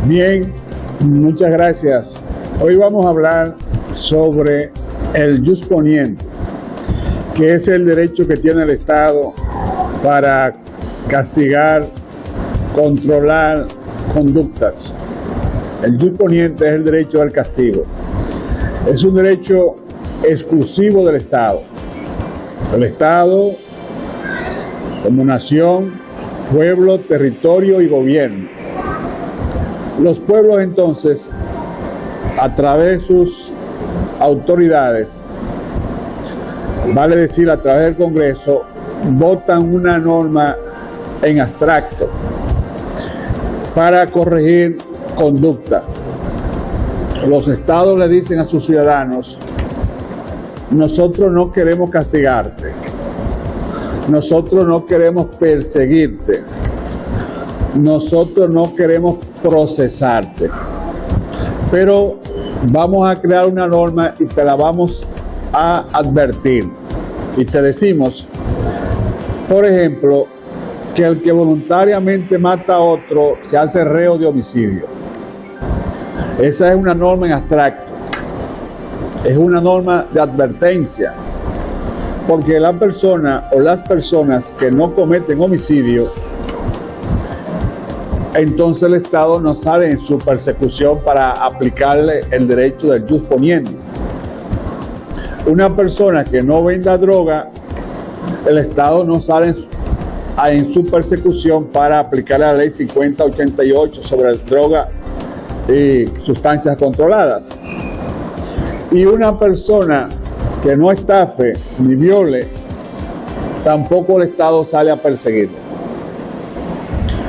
Bien, muchas gracias. Hoy vamos a hablar sobre el jus poniente, que es el derecho que tiene el Estado para castigar, controlar conductas. El jus poniente es el derecho al castigo. Es un derecho exclusivo del Estado. El Estado, como nación, pueblo, territorio y gobierno. Los pueblos entonces, a través de sus autoridades, vale decir a través del Congreso, votan una norma en abstracto para corregir conducta. Los estados le dicen a sus ciudadanos: nosotros no queremos castigarte, nosotros no queremos perseguirte, nosotros no queremos procesarte, pero vamos a crear una norma y te la vamos a advertir. Y te decimos, por ejemplo, que el que voluntariamente mata a otro se hace reo de homicidio. Esa es una norma en abstracto, es una norma de advertencia, porque la persona o las personas que no cometen homicidio, entonces el Estado no sale en su persecución para aplicarle el derecho del jus poniente. Una persona que no venda droga, el Estado no sale en su persecución para aplicar la ley 5088 sobre droga y sustancias controladas. Y una persona que no estafe ni viole, tampoco el Estado sale a perseguirlo.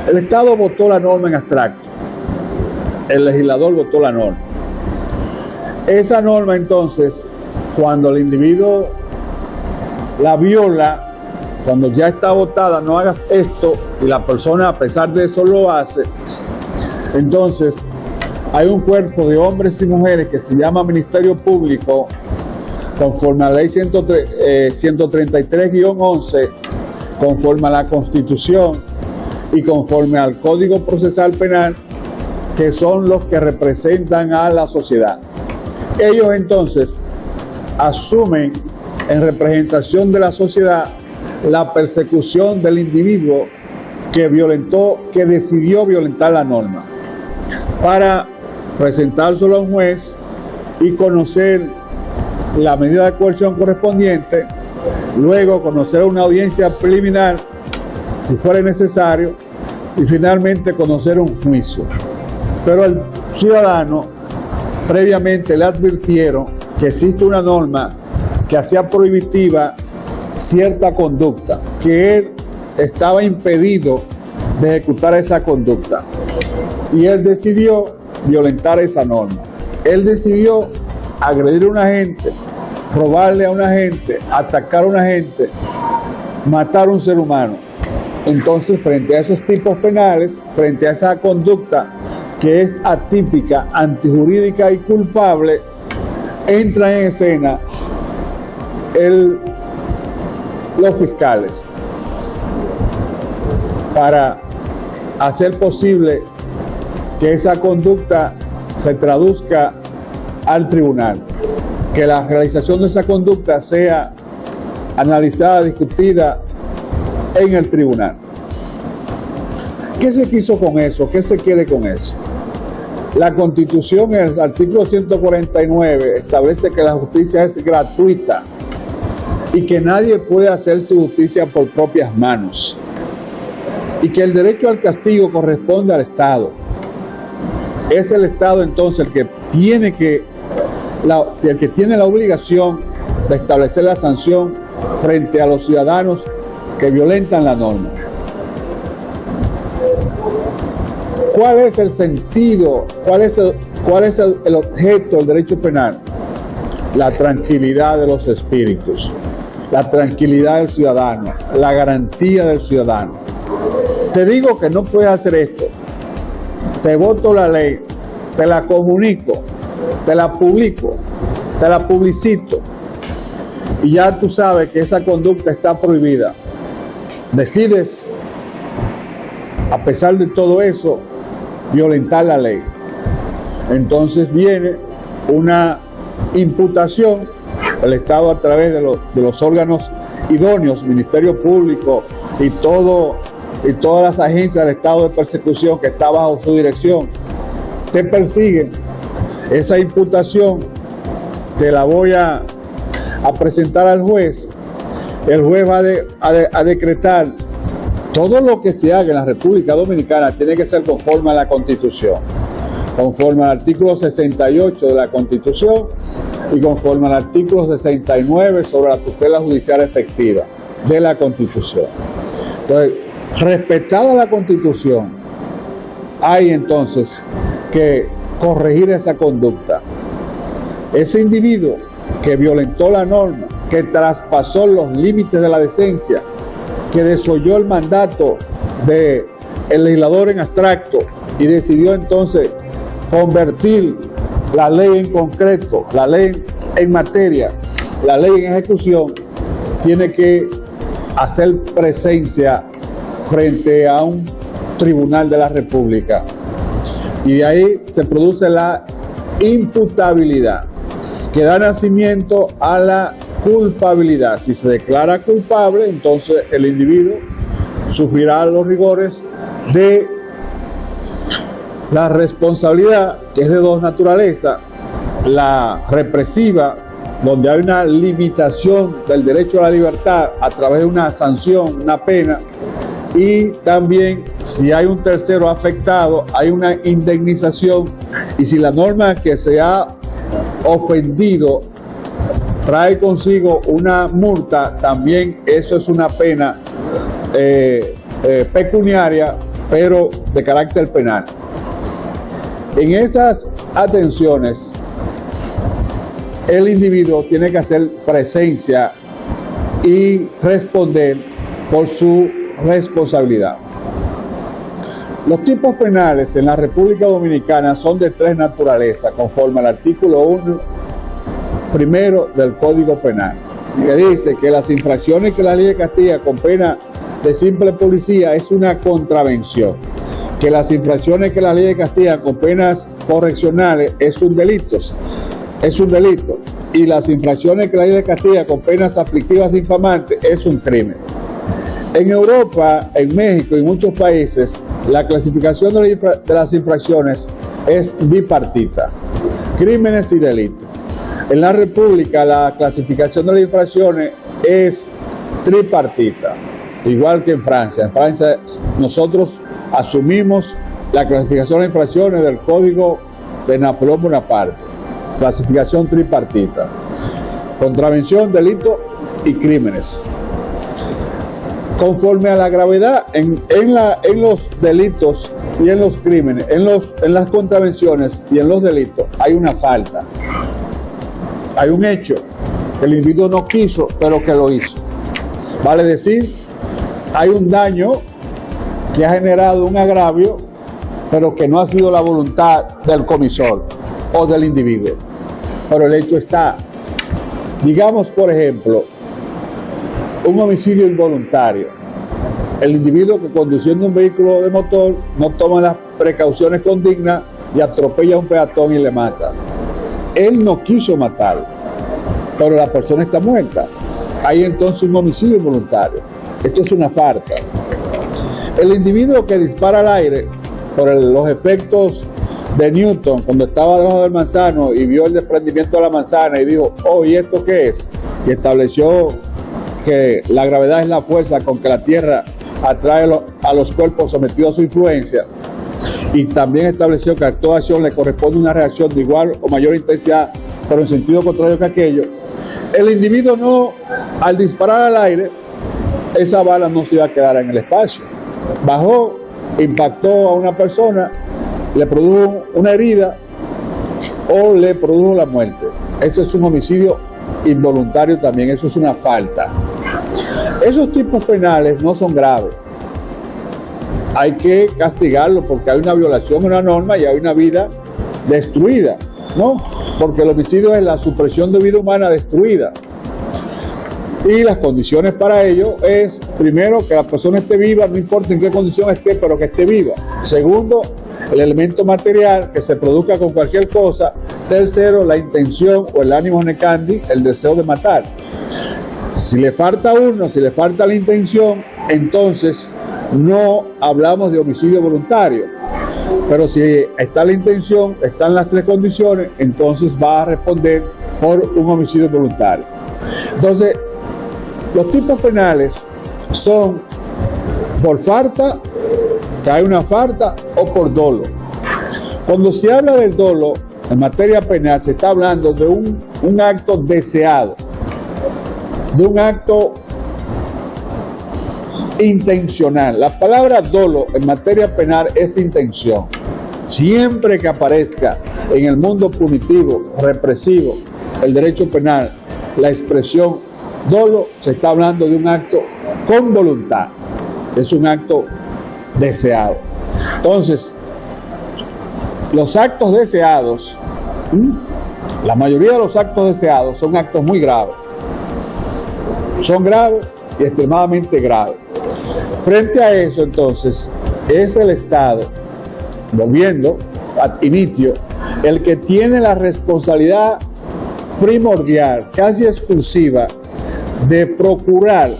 El Estado votó la norma en abstracto, el legislador votó la norma. Esa norma entonces, cuando el individuo la viola, cuando ya está votada, no hagas esto, y la persona a pesar de eso lo hace, entonces hay un cuerpo de hombres y mujeres que se llama Ministerio Público, conforme a la ley 133-11, conforme a la Constitución y conforme al Código Procesal Penal, que son los que representan a la sociedad. Ellos entonces asumen en representación de la sociedad la persecución del individuo que decidió violentar la norma, para presentárselo a un juez y conocer la medida de coerción correspondiente, luego conocer una audiencia preliminar si fuera necesario, y finalmente conocer un juicio. Pero al ciudadano previamente le advirtieron que existe una norma que hacía prohibitiva cierta conducta, que él estaba impedido de ejecutar esa conducta, y él decidió violentar esa norma. Él decidió agredir a una gente, robarle a una gente, atacar a una gente, matar a un ser humano. Entonces, frente a esos tipos penales, frente a esa conducta que es atípica, antijurídica y culpable, entran en escena los fiscales para hacer posible que esa conducta se traduzca al tribunal, que la realización de esa conducta sea analizada, discutida en el tribunal. ¿Qué se quiso con eso? ¿Qué se quiere con eso? La Constitución, en el artículo 149, establece que la justicia es gratuita y que nadie puede hacerse justicia por propias manos, y que el derecho al castigo corresponde al Estado. Es el Estado entonces el que tiene la obligación de establecer la sanción frente a los ciudadanos que violentan la norma. ¿Cuál es el sentido? ¿Cuál es el objeto del derecho penal? La tranquilidad de los espíritus, la tranquilidad del ciudadano, la garantía del ciudadano. Te digo que no puedes hacer esto, te voto la ley, te la comunico, te la publico, te la publicito, y ya tú sabes que esa conducta está prohibida. Decides, a pesar de todo eso, violentar la ley. Entonces viene una imputación, el Estado a través de los órganos idóneos, Ministerio Público y todas las agencias del Estado de persecución que está bajo su dirección, te persiguen. Esa imputación te la voy a presentar al juez. El juez va a decretar todo lo que se haga en la República Dominicana tiene que ser conforme a la Constitución, conforme al artículo 68 de la Constitución y conforme al artículo 69 sobre la tutela judicial efectiva de la Constitución. Entonces, respetada la Constitución, hay entonces que corregir esa conducta. Ese individuo que violentó la norma, que traspasó los límites de la decencia, que desoyó el mandato del legislador en abstracto y decidió entonces convertir la ley en concreto, la ley en materia, la ley en ejecución, tiene que hacer presencia frente a un tribunal de la República. Y ahí se produce la imputabilidad, que da nacimiento a la culpabilidad. Si se declara culpable, entonces el individuo sufrirá los rigores de la responsabilidad, que es de dos naturalezas: la represiva, donde hay una limitación del derecho a la libertad a través de una sanción, una pena, y también si hay un tercero afectado, hay una indemnización, y si la norma que se ha ofendido trae consigo una multa, también eso es una pena pecuniaria, pero de carácter penal. En esas atenciones, el individuo tiene que hacer presencia y responder por su responsabilidad. Los tipos penales en la República Dominicana son de tres naturalezas, conforme al artículo 1 primero del Código Penal, que dice que las infracciones que la ley de Castilla con pena de simple policía es una contravención, que las infracciones que la ley de Castilla con penas correccionales es un delito, y las infracciones que la ley de Castilla con penas aflictivas infamantes es un crimen. En Europa, en México y muchos países, la clasificación de las infracciones es bipartita, crímenes y delitos. En la República, la clasificación de las infracciones es tripartita, igual que en Francia. En Francia, nosotros asumimos la clasificación de infracciones del Código de Napoleón Bonaparte, clasificación tripartita: contravención, delito y crímenes. Conforme a la gravedad en los delitos y en los crímenes, en las contravenciones y en los delitos, hay una falta. Hay un hecho que el individuo no quiso, pero que lo hizo. Vale decir, hay un daño que ha generado un agravio, pero que no ha sido la voluntad del comisor o del individuo. Pero el hecho está. Digamos, por ejemplo, un homicidio involuntario. El individuo que conduciendo un vehículo de motor no toma las precauciones condignas y atropella a un peatón y le mata. Él no quiso matarlo, pero la persona está muerta. Hay entonces un homicidio involuntario. Esto es una falta. El individuo que dispara al aire por los efectos de Newton, cuando estaba debajo del manzano y vio el desprendimiento de la manzana y dijo, oh, ¿y esto qué es? Y estableció que la gravedad es la fuerza con que la Tierra atrae a los cuerpos sometidos a su influencia, y también estableció que a toda acción le corresponde una reacción de igual o mayor intensidad, pero en sentido contrario que aquello. El individuo no, al disparar al aire, esa bala no se iba a quedar en el espacio. Bajó, impactó a una persona, le produjo una herida o le produjo la muerte. Ese es un homicidio involuntario también, eso es una falta. Esos tipos penales no son graves. Hay que castigarlo porque hay una violación de una norma y hay una vida destruida, ¿no? Porque el homicidio es la supresión de vida humana destruida. Y las condiciones para ello es, primero, que la persona esté viva, no importa en qué condición esté, pero que esté viva. Segundo, el elemento material que se produzca con cualquier cosa. Tercero, la intención o el ánimo necandi, el deseo de matar. Si le falta uno, si le falta la intención, entonces no hablamos de homicidio voluntario. Pero si está la intención, están las tres condiciones, entonces va a responder por un homicidio voluntario. Entonces, los tipos penales son por falta, que hay una falta, o por dolo. Cuando se habla del dolo en materia penal, se está hablando de un acto deseado, de un acto intencional. La palabra dolo en materia penal es intención. Siempre que aparezca en el mundo punitivo, represivo, el derecho penal, la expresión dolo, se está hablando de un acto con voluntad. Es un acto deseado. Entonces, los actos deseados, la mayoría de los actos deseados son actos muy graves. Son graves y extremadamente graves. Frente a eso, entonces, es el Estado, volviendo ad initio, el que tiene la responsabilidad primordial, casi exclusiva, de procurar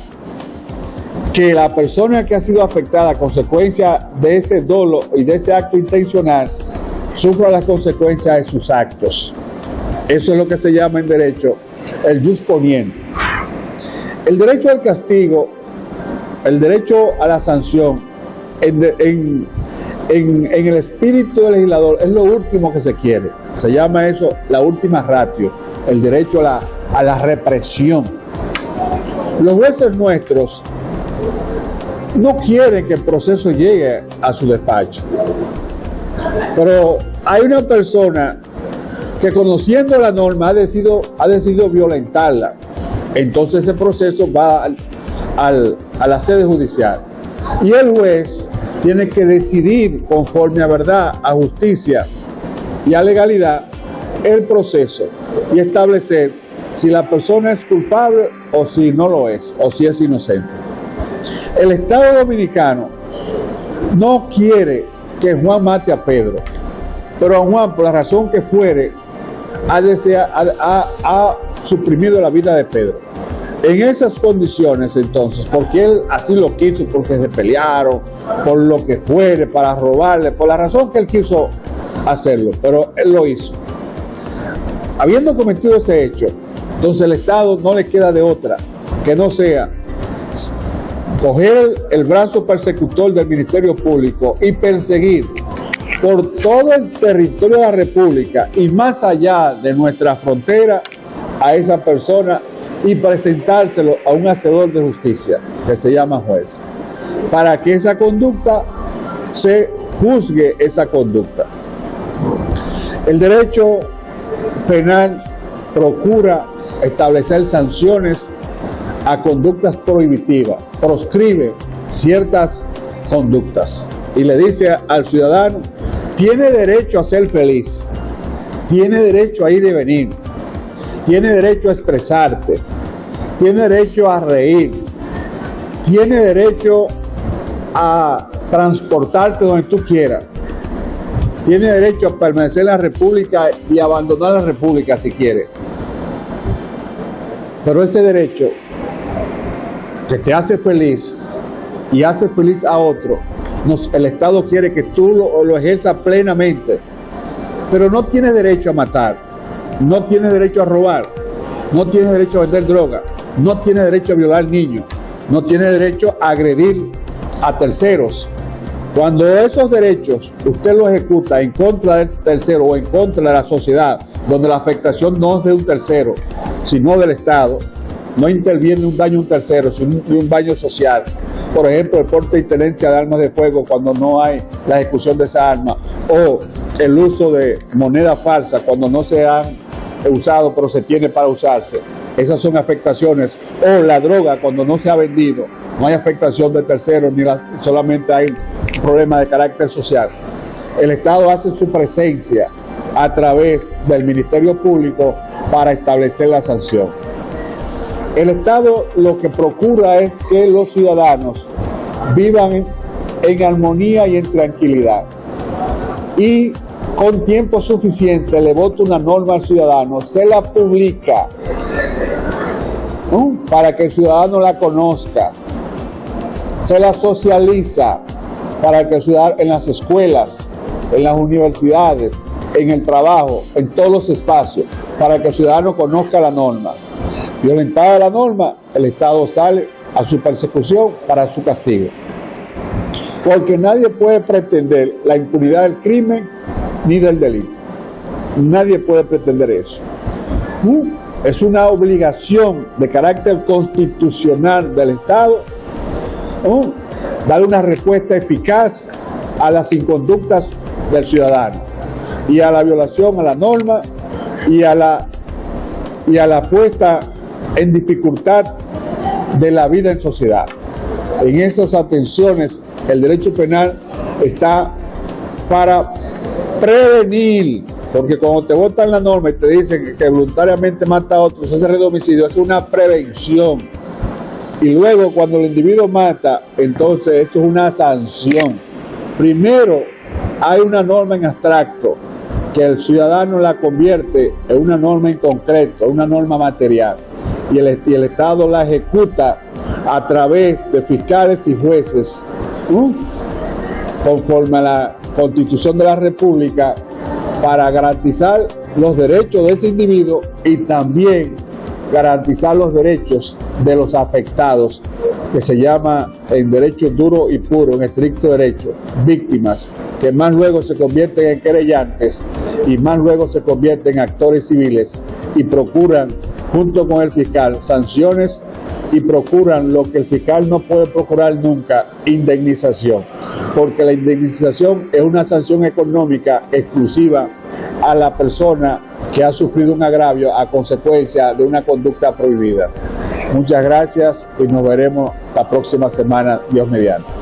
que la persona que ha sido afectada a consecuencia de ese dolo y de ese acto intencional sufra las consecuencias de sus actos. Eso es lo que se llama en derecho el jus poniendi. El derecho al castigo, el derecho a la sanción, en el espíritu del legislador, es lo último que se quiere. Se llama eso la última ratio, el derecho a la represión. Los jueces nuestros no quieren que el proceso llegue a su despacho. Pero hay una persona que, conociendo la norma, ha decidido violentarla. Entonces ese proceso va a la sede judicial. Y el juez tiene que decidir, conforme a verdad, a justicia y a legalidad, el proceso y establecer si la persona es culpable o si no lo es, o si es inocente. El Estado dominicano no quiere que Juan mate a Pedro, pero a Juan, por la razón que fuere, ha suprimido la vida de Pedro. En esas condiciones, entonces, porque él así lo quiso, porque se pelearon, por lo que fuere, para robarle, por la razón que él quiso hacerlo, pero él lo hizo. Habiendo cometido ese hecho, entonces el Estado no le queda de otra que no sea coger el brazo persecutor del Ministerio Público y perseguir por todo el territorio de la República y más allá de nuestra frontera a esa persona y presentárselo a un hacedor de justicia que se llama juez, para que esa conducta se juzgue esa conducta. El derecho penal procura establecer sanciones a conductas prohibitivas, proscribe ciertas conductas y le dice al ciudadano: tiene derecho a ser feliz, tiene derecho a ir y venir, tiene derecho a expresarte, tiene derecho a reír, tiene derecho a transportarte donde tú quieras, tiene derecho a permanecer en la República y abandonar la República si quiere. Pero ese derecho que te hace feliz y hace feliz a otro, el Estado quiere que tú lo ejerzas plenamente, pero no tienes derecho a matar, no tienes derecho a robar, no tienes derecho a vender droga, no tienes derecho a violar niños, no tienes derecho a agredir a terceros. Cuando esos derechos usted los ejecuta en contra del tercero o en contra de la sociedad, donde la afectación no es de un tercero, sino del Estado, no interviene un daño a un tercero, sino un daño social. Por ejemplo, el porte y tenencia de armas de fuego cuando no hay la ejecución de esa arma, o el uso de moneda falsa cuando no se han usado pero se tiene para usarse. Esas son afectaciones. O la droga cuando no se ha vendido, no hay afectación de terceros, solamente hay un problema de carácter social. El Estado hace su presencia a través del Ministerio Público para establecer la sanción. El Estado lo que procura es que los ciudadanos vivan en armonía y en tranquilidad. y con tiempo suficiente le vota una norma al ciudadano, se la publica, ¿no?, para que el ciudadano la conozca, se la socializa para que el ciudadano, en las escuelas, en las universidades, en el trabajo, en todos los espacios, para que el ciudadano conozca la norma. Violentada la norma, el Estado sale a su persecución para su castigo. Porque nadie puede pretender la impunidad del crimen ni del delito. Nadie puede pretender eso. Es una obligación de carácter constitucional del Estado dar una respuesta eficaz a las inconductas del ciudadano y a la violación a la norma y a la puesta en dificultad de la vida en sociedad. En esas atenciones, el derecho penal está para prevenir, porque cuando te votan la norma y te dicen que voluntariamente mata a otros, ese homicidio es una prevención. Y luego cuando el individuo mata, entonces eso es una sanción. Primero hay una norma en abstracto que el ciudadano la convierte en una norma en concreto, en una norma material. Y el Estado la ejecuta a través de fiscales y jueces, conforme a la Constitución de la República, para garantizar los derechos de ese individuo y también garantizar los derechos de los afectados, que se llama en derecho duro y puro, en estricto derecho, víctimas, que más luego se convierten en querellantes y más luego se convierten en actores civiles y procuran, junto con el fiscal, sanciones y procuran lo que el fiscal no puede procurar nunca, indemnización, porque la indemnización es una sanción económica exclusiva a la persona que ha sufrido un agravio a consecuencia de una conducta prohibida. Muchas gracias y nos veremos la próxima semana, Dios mediante.